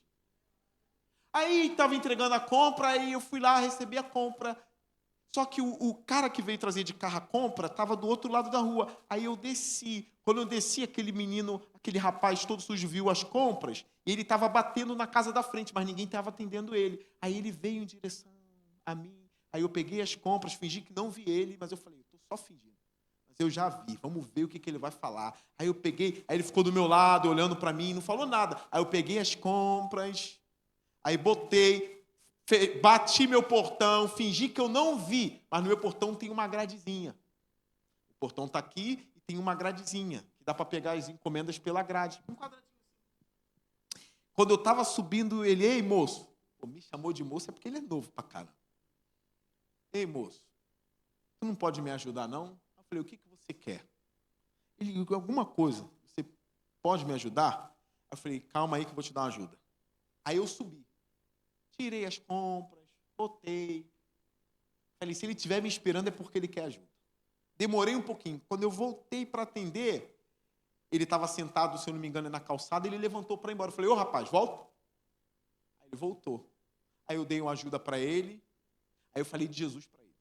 Aí estava entregando a compra, aí eu fui lá receber a compra. Só que o cara que veio trazer de carro a compra estava do outro lado da rua. Aí eu desci. Quando eu desci, aquele menino, aquele rapaz todo sujo viu as compras. E ele estava batendo na casa da frente, mas ninguém estava atendendo ele. Aí ele veio em direção a mim. Aí eu peguei as compras, fingi que não vi ele, mas eu falei, estou só fingindo. Mas eu já vi, vamos ver o que ele vai falar. Aí eu peguei, aí ele ficou do meu lado, olhando para mim, não falou nada. Aí eu peguei as compras, aí botei, bati meu portão, fingi que eu não vi, mas no meu portão tem uma gradezinha. O portão está aqui e tem uma gradezinha, que dá para pegar as encomendas pela grade. Um quadradinho. Quando eu estava subindo, ele, ei, moço. Pô, me chamou de moço, é porque ele é novo pra caramba. Ei, moço, tu não pode me ajudar, não? Eu falei, o que você quer? Ele, alguma coisa, você pode me ajudar? Eu falei, calma aí que eu vou te dar uma ajuda. Aí eu subi. Tirei as compras, botei. Falei, se ele estiver me esperando é porque ele quer ajuda. Demorei um pouquinho. Quando eu voltei para atender, ele estava sentado, se eu não me engano, na calçada, e ele levantou para ir embora. Eu falei, ô rapaz, volta. Aí ele voltou. Aí eu dei uma ajuda para ele. Aí eu falei de Jesus para ele.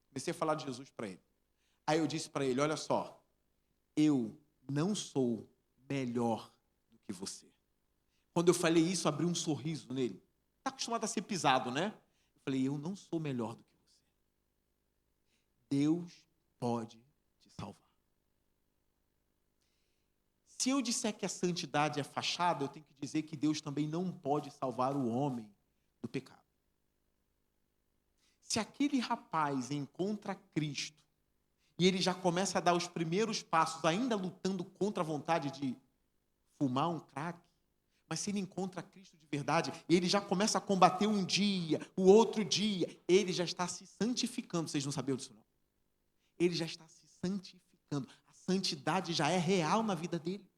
Comecei a falar de Jesus para ele. Aí eu disse para ele, olha só, eu não sou melhor do que você. Quando eu falei isso, abriu um sorriso nele. Está acostumado a ser pisado, né? Eu falei, eu não sou melhor do que você. Deus pode te salvar. Se eu disser que a santidade é fachada, eu tenho que dizer que Deus também não pode salvar o homem do pecado. Se aquele rapaz encontra Cristo e ele já começa a dar os primeiros passos, ainda lutando contra a vontade de fumar um crack, mas se ele encontra Cristo de verdade, ele já começa a combater um dia, o outro dia, ele já está se santificando. Vocês não sabiam disso, não? Ele já está se santificando. A santidade já é real na vida dele.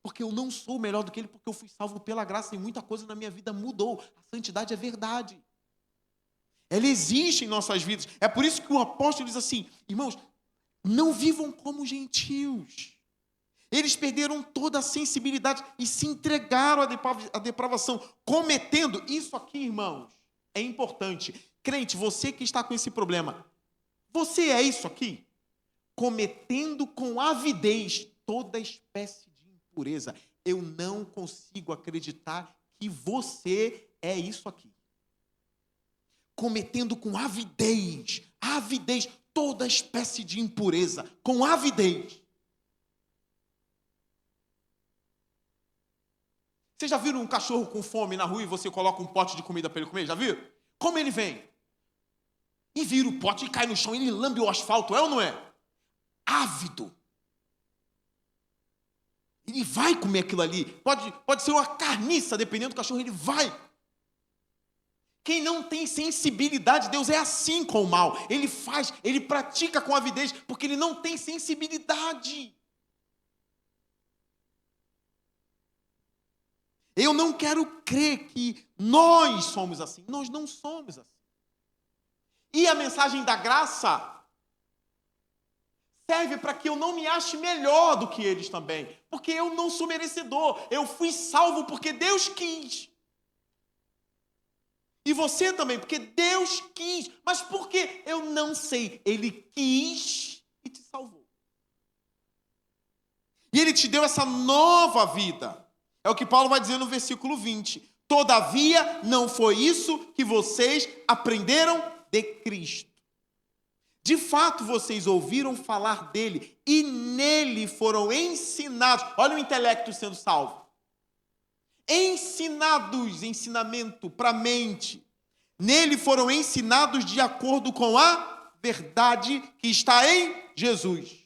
Porque eu não sou melhor do que ele, porque eu fui salvo pela graça e muita coisa na minha vida mudou. A santidade é verdade. Ela existe em nossas vidas. É por isso que o apóstolo diz assim, irmãos, não vivam como gentios. Eles perderam toda a sensibilidade e se entregaram à depravação, cometendo isso aqui, irmãos, é importante. Crente, você que está com esse problema, você é isso aqui? Cometendo com avidez toda espécie de impureza. Eu não consigo acreditar que você é isso aqui. Cometendo com avidez, toda espécie de impureza, com avidez. Vocês já viram um cachorro com fome na rua e você coloca um pote de comida para ele comer? Já viram? Como ele vem? E vira o pote e cai no chão, ele lambe o asfalto, é ou não é? Ávido. Ele vai comer aquilo ali. Pode ser uma carniça, dependendo do cachorro, ele vai. Quem não tem sensibilidade, Deus é assim com o mal. Ele faz, ele pratica com avidez, porque ele não tem sensibilidade. Eu não quero crer que nós somos assim. Nós não somos assim. E a mensagem da graça serve para que eu não me ache melhor do que eles também. Porque eu não sou merecedor. Eu fui salvo porque Deus quis. E você também, porque Deus quis. Mas por quê? Eu não sei. Ele quis e te salvou. E Ele te deu essa nova vida. É o que Paulo vai dizer no versículo 20. Todavia, não foi isso que vocês aprenderam de Cristo. De fato, vocês ouviram falar dele e nele foram ensinados. Olha o intelecto sendo salvo. Ensinados, ensinamento para a mente, Nele foram ensinados de acordo com a verdade que está em Jesus.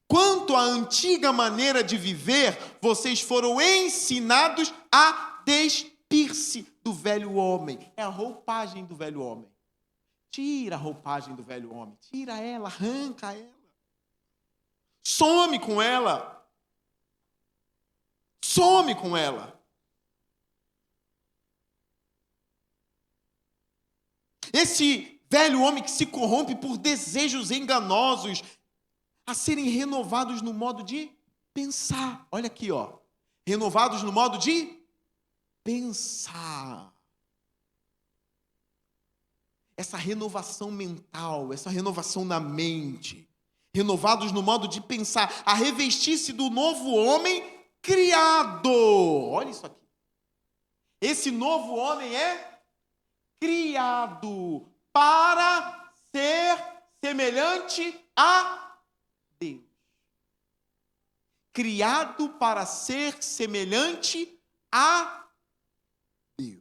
Quanto à antiga maneira de viver, vocês foram ensinados a despir-se do velho homem. É a roupagem do velho homem. Tira a roupagem do velho homem. Tira ela, arranca ela. Some com ela. Some com ela. Esse velho homem que se corrompe por desejos enganosos, a serem renovados no modo de pensar. Olha aqui, ó. Renovados no modo de pensar. Essa renovação mental, essa renovação na mente. Renovados no modo de pensar. A revestir-se do novo homem criado. Olha isso aqui. Esse novo homem é criado para ser semelhante a Deus. Criado para ser semelhante a Deus.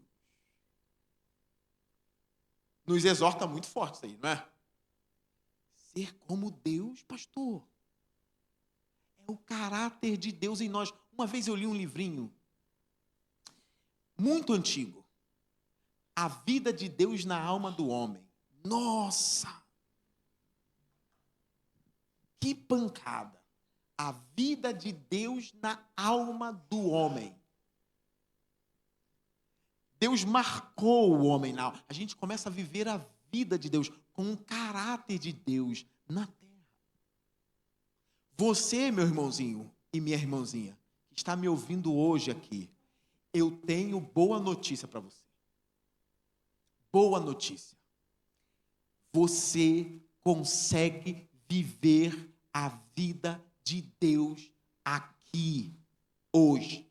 Nos exorta muito forte isso aí, não é? Ser como Deus, pastor. É o caráter de Deus em nós. Uma vez eu li um livrinho muito antigo. A vida de Deus na alma do homem. Nossa! Que pancada! A vida de Deus na alma do homem. Deus marcou o homem na alma. A gente começa a viver a vida de Deus com o caráter de Deus na terra. Você, meu irmãozinho e minha irmãzinha, que está me ouvindo hoje aqui, eu tenho boa notícia para você. Boa notícia. Você consegue viver a vida de Deus aqui, hoje.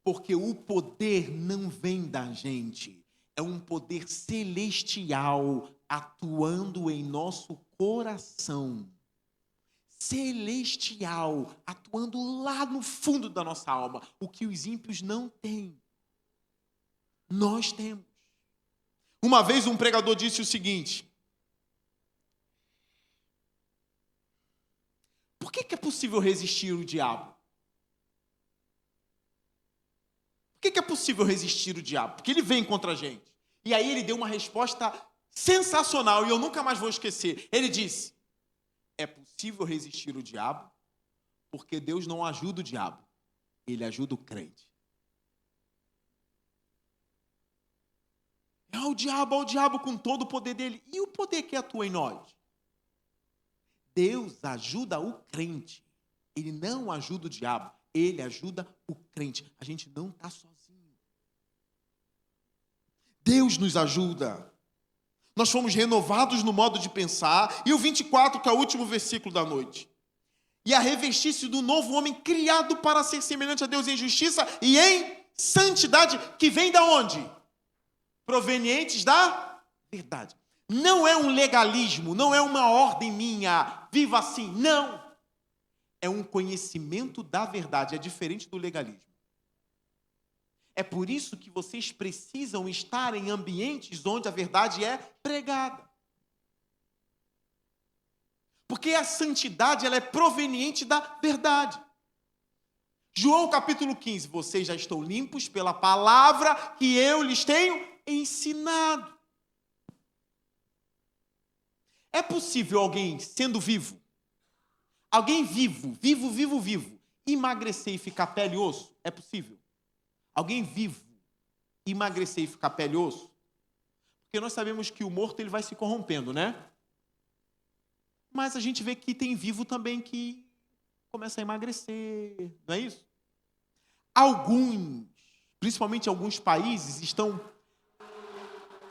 Porque o poder não vem da gente, é um poder celestial atuando em nosso coração. Celestial, atuando lá no fundo da nossa alma, o que os ímpios não têm. Nós temos. Uma vez um pregador disse o seguinte: por que é possível resistir o diabo? Por que é possível resistir o diabo? Porque ele vem contra a gente. E aí ele deu uma resposta sensacional e eu nunca mais vou esquecer. Ele disse: é possível resistir o diabo porque Deus não ajuda o diabo, ele ajuda o crente. É o diabo com todo o poder dele. E o poder que atua em nós? Deus ajuda o crente. Ele não ajuda o diabo. Ele ajuda o crente. A gente não está sozinho. Deus nos ajuda. Nós fomos renovados no modo de pensar. E o 24, que é o último versículo da noite. E a revestir-se do novo homem criado para ser semelhante a Deus em justiça e em santidade, que vem da onde? Provenientes da verdade. Não é um legalismo, não é uma ordem minha, viva assim, não. É um conhecimento da verdade, é diferente do legalismo. É por isso que vocês precisam estar em ambientes onde a verdade é pregada. Porque a santidade, ela é proveniente da verdade. João capítulo 15, vocês já estão limpos pela palavra que eu lhes tenho ensinado. É possível alguém sendo vivo, alguém vivo, emagrecer e ficar pele e osso? É possível. Alguém vivo, emagrecer e ficar pele e osso? Porque nós sabemos que o morto ele vai se corrompendo, né? Mas a gente vê que tem vivo também que começa a emagrecer, não é isso? Alguns, principalmente alguns países, estão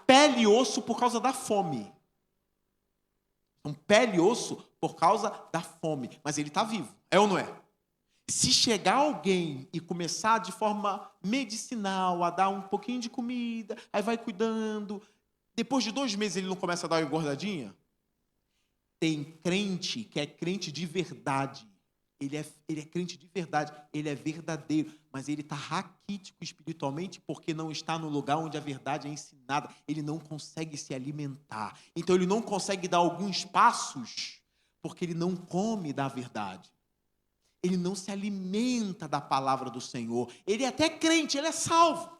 pele e osso por causa da fome. Então, pele e osso por causa da fome. Mas ele está vivo, é ou não é? Se chegar alguém e começar de forma medicinal a dar um pouquinho de comida, aí vai cuidando, depois de 2 meses ele não começa a dar uma engordadinha? Tem crente que é crente de verdade, Ele é crente de verdade, ele é verdadeiro, mas ele está raquítico espiritualmente porque não está no lugar onde a verdade é ensinada. Ele não consegue se alimentar. Então, ele não consegue dar alguns passos porque ele não come da verdade. Ele não se alimenta da palavra do Senhor. Ele é até crente, ele é salvo.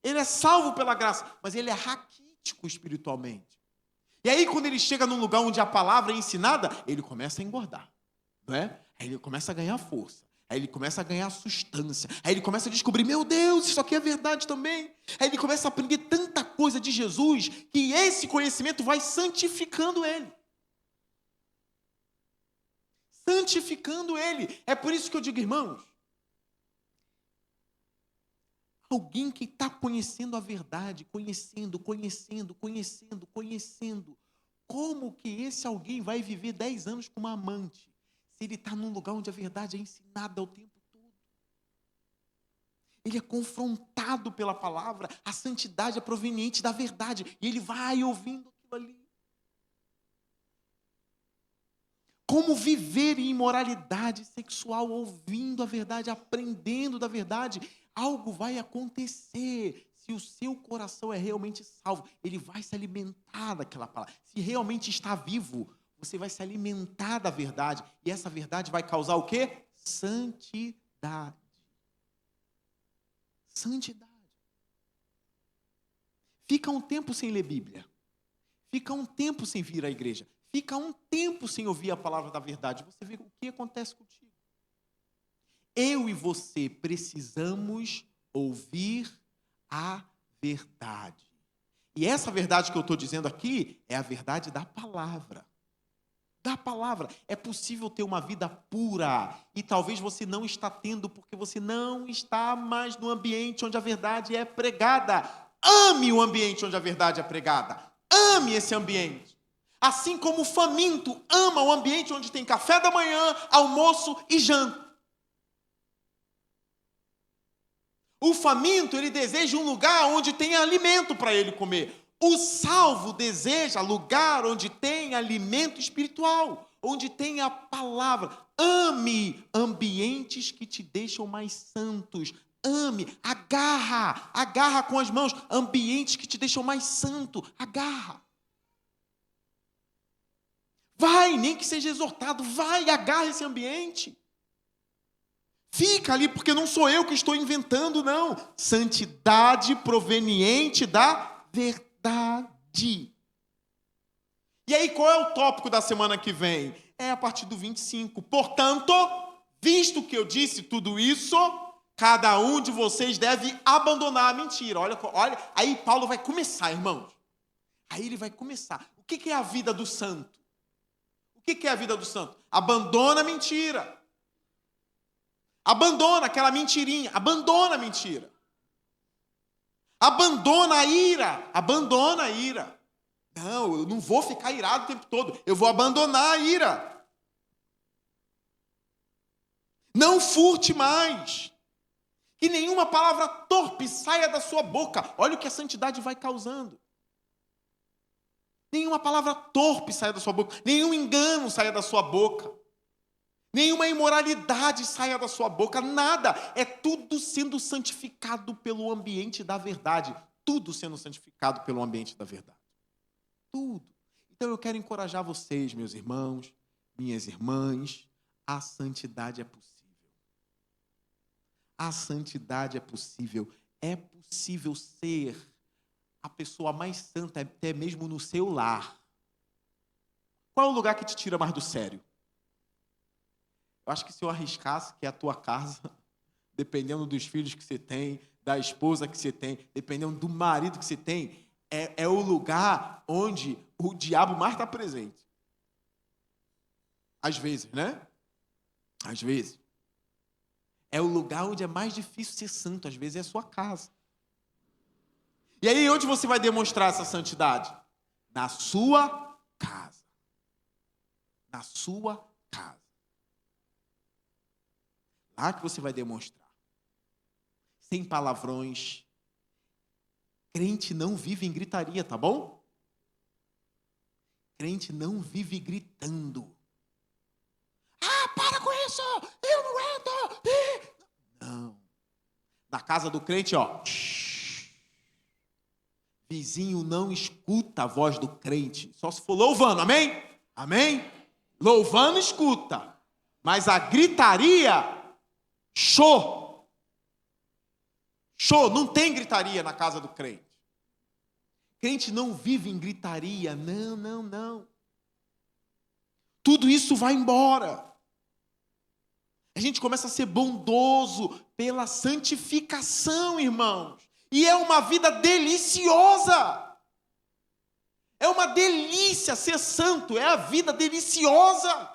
Ele é salvo pela graça, mas ele é raquítico espiritualmente. E aí, quando ele chega num lugar onde a palavra é ensinada, ele começa a engordar, não é? Aí ele começa a ganhar força. Aí ele começa a ganhar sustância. Aí ele começa a descobrir, meu Deus, isso aqui é verdade também. Aí ele começa a aprender tanta coisa de Jesus, que esse conhecimento vai santificando ele. Santificando ele. É por isso que eu digo, irmãos, alguém que está conhecendo a verdade, conhecendo, como que esse alguém vai viver 10 anos com uma amante, se ele está num lugar onde a verdade é ensinada o tempo todo? Ele é confrontado pela palavra, a santidade é proveniente da verdade, e ele vai ouvindo aquilo ali. Como viver em imoralidade sexual, ouvindo a verdade, aprendendo da verdade? Algo vai acontecer. Se o seu coração é realmente salvo, ele vai se alimentar daquela palavra. Se realmente está vivo, você vai se alimentar da verdade. E essa verdade vai causar o quê? Santidade. Santidade. Fica um tempo sem ler Bíblia. Fica um tempo sem vir à igreja. Fica um tempo sem ouvir a palavra da verdade. Você vê o que acontece contigo. Eu e você precisamos ouvir a verdade. E essa verdade que eu estou dizendo aqui é a verdade da palavra. Da palavra. É possível ter uma vida pura. E talvez você não está tendo porque você não está mais no ambiente onde a verdade é pregada. Ame o ambiente onde a verdade é pregada. Ame esse ambiente. Assim como o faminto ama o ambiente onde tem café da manhã, almoço e janta. O faminto, ele deseja um lugar onde tem alimento para ele comer. O salvo deseja lugar onde tem alimento espiritual, onde tem a palavra. Ame ambientes que te deixam mais santos. Ame, agarra com as mãos ambientes que te deixam mais santo. Agarra. Vai, nem que seja exortado, vai, agarra esse ambiente. Fica ali, porque não sou eu que estou inventando, não. Santidade proveniente da verdade. E aí, qual é o tópico da semana que vem? É a partir do 25. Portanto, visto que eu disse tudo isso, cada um de vocês deve abandonar a mentira. Olha, aí Paulo vai começar, irmãos. Aí ele vai começar. O que é a vida do santo? O que é a vida do santo? Abandona a mentira. Abandona aquela mentirinha. Abandona a mentira. Abandona a ira. Abandona a ira. Não, eu não vou ficar irado o tempo todo. Eu vou abandonar a ira. Não furte mais. Que nenhuma palavra torpe saia da sua boca. Olha o que a santidade vai causando. Nenhuma palavra torpe saia da sua boca. Nenhum engano saia da sua boca. Nenhuma imoralidade saia da sua boca. Nada. É tudo sendo santificado pelo ambiente da verdade. Tudo sendo santificado pelo ambiente da verdade. Tudo. Então eu quero encorajar vocês, meus irmãos, minhas irmãs. A santidade é possível. A santidade é possível. É possível ser a pessoa mais santa, até mesmo no seu lar. Qual é o lugar que te tira mais do sério? Eu acho que se eu arriscasse que é a tua casa, dependendo dos filhos que você tem, da esposa que você tem, dependendo do marido que você tem, é o lugar onde o diabo mais está presente. Às vezes, né? Às vezes. É o lugar onde é mais difícil ser santo, às vezes é a sua casa. E aí, onde você vai demonstrar essa santidade? Na sua casa. Na sua casa. Lá que você vai demonstrar. Sem palavrões. Crente não vive em gritaria, tá bom? Crente não vive gritando. Ah, para com isso! Na casa do crente, ó. Vizinho não escuta a voz do crente, só se for louvando, amém? Amém? Louvando escuta, mas a gritaria, show, não tem gritaria na casa do crente. Crente não vive em gritaria, não. Tudo isso vai embora. A gente começa a ser bondoso pela santificação, irmãos. E é uma vida deliciosa. É uma delícia ser santo, é a vida deliciosa.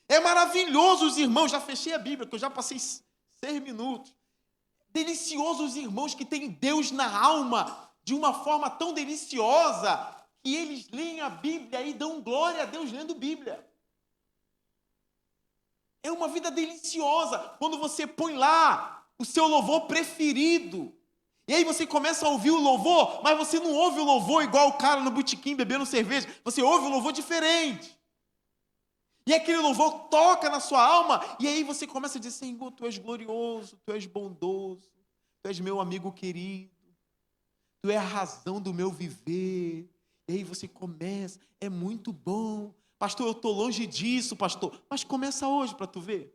É maravilhoso os irmãos, já fechei a Bíblia, que eu já passei 6 minutos. Delicioso os irmãos que têm Deus na alma, de uma forma tão deliciosa, que eles leem a Bíblia e dão glória a Deus lendo Bíblia. É uma vida deliciosa, quando você põe lá o seu louvor preferido. E aí você começa a ouvir o louvor, mas você não ouve o louvor igual o cara no botequim bebendo cerveja. Você ouve um louvor diferente. E aquele louvor toca na sua alma, e aí você começa a dizer, Senhor, Tu és glorioso, Tu és bondoso, Tu és meu amigo querido, Tu és a razão do meu viver. E aí você começa, é muito bom. Pastor, eu estou longe disso, pastor. Mas começa hoje para tu ver.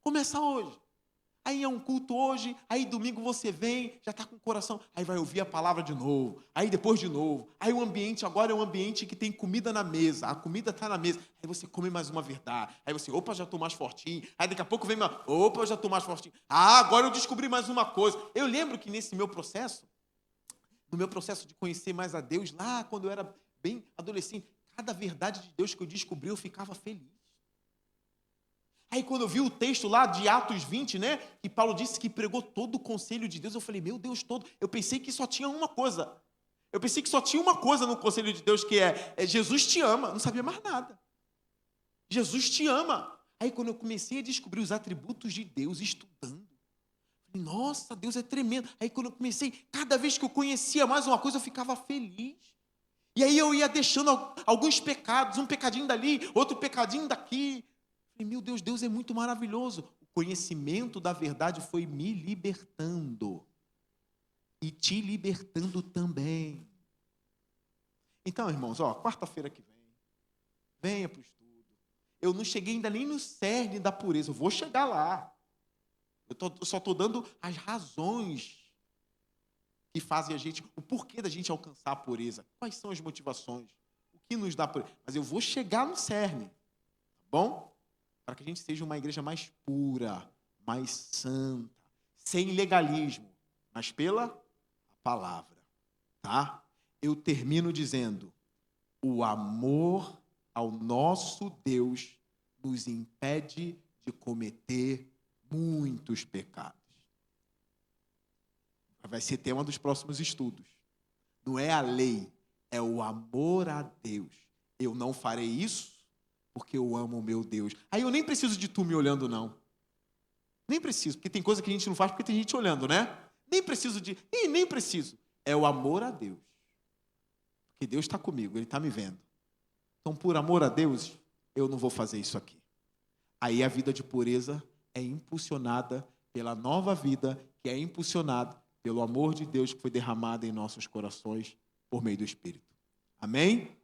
Começa hoje. Aí é um culto hoje, aí domingo você vem, já está com o coração, aí vai ouvir a palavra de novo, aí depois de novo, aí o ambiente agora é um ambiente que tem comida na mesa, a comida está na mesa, aí você come mais uma verdade, aí você, opa, já estou mais fortinho, aí daqui a pouco vem, opa, já estou mais fortinho, agora eu descobri mais uma coisa. Eu lembro que nesse meu processo, no meu processo de conhecer mais a Deus, lá quando eu era bem adolescente, cada verdade de Deus que eu descobri, eu ficava feliz. Aí quando eu vi o texto lá de Atos 20, né, que Paulo disse que pregou todo o conselho de Deus, eu falei, meu Deus, todo. Eu pensei que só tinha uma coisa. Eu pensei que só tinha uma coisa no conselho de Deus, que é Jesus te ama. Não sabia mais nada. Jesus te ama. Aí quando eu comecei a descobrir os atributos de Deus, estudando, falei, nossa, Deus é tremendo. Aí quando eu comecei, cada vez que eu conhecia mais uma coisa, eu ficava feliz. E aí eu ia deixando alguns pecados, um pecadinho dali, outro pecadinho daqui. Meu Deus, Deus é muito maravilhoso. O conhecimento da verdade foi me libertando. E te libertando também. Então, irmãos, quarta-feira que vem, venha para o estudo. Eu não cheguei ainda nem no cerne da pureza, eu vou chegar lá. Eu só estou dando as razões que fazem a gente, o porquê da gente alcançar a pureza. Quais são as motivações? O que nos dá pureza? Mas eu vou chegar no cerne, tá bom? Para que a gente seja uma igreja mais pura, mais santa, sem legalismo, mas pela palavra, tá? Eu termino dizendo, o amor ao nosso Deus nos impede de cometer muitos pecados. Vai ser tema dos próximos estudos. Não é a lei, é o amor a Deus. Eu não farei isso porque eu amo o meu Deus. Aí eu nem preciso de tu me olhando, não. Nem preciso, porque tem coisa que a gente não faz porque tem gente olhando, né? Nem preciso de... nem preciso. É o amor a Deus. Porque Deus está comigo, Ele está me vendo. Então, por amor a Deus, eu não vou fazer isso aqui. Aí a vida de pureza é impulsionada pela nova vida, que é impulsionada pelo amor de Deus que foi derramado em nossos corações por meio do Espírito. Amém?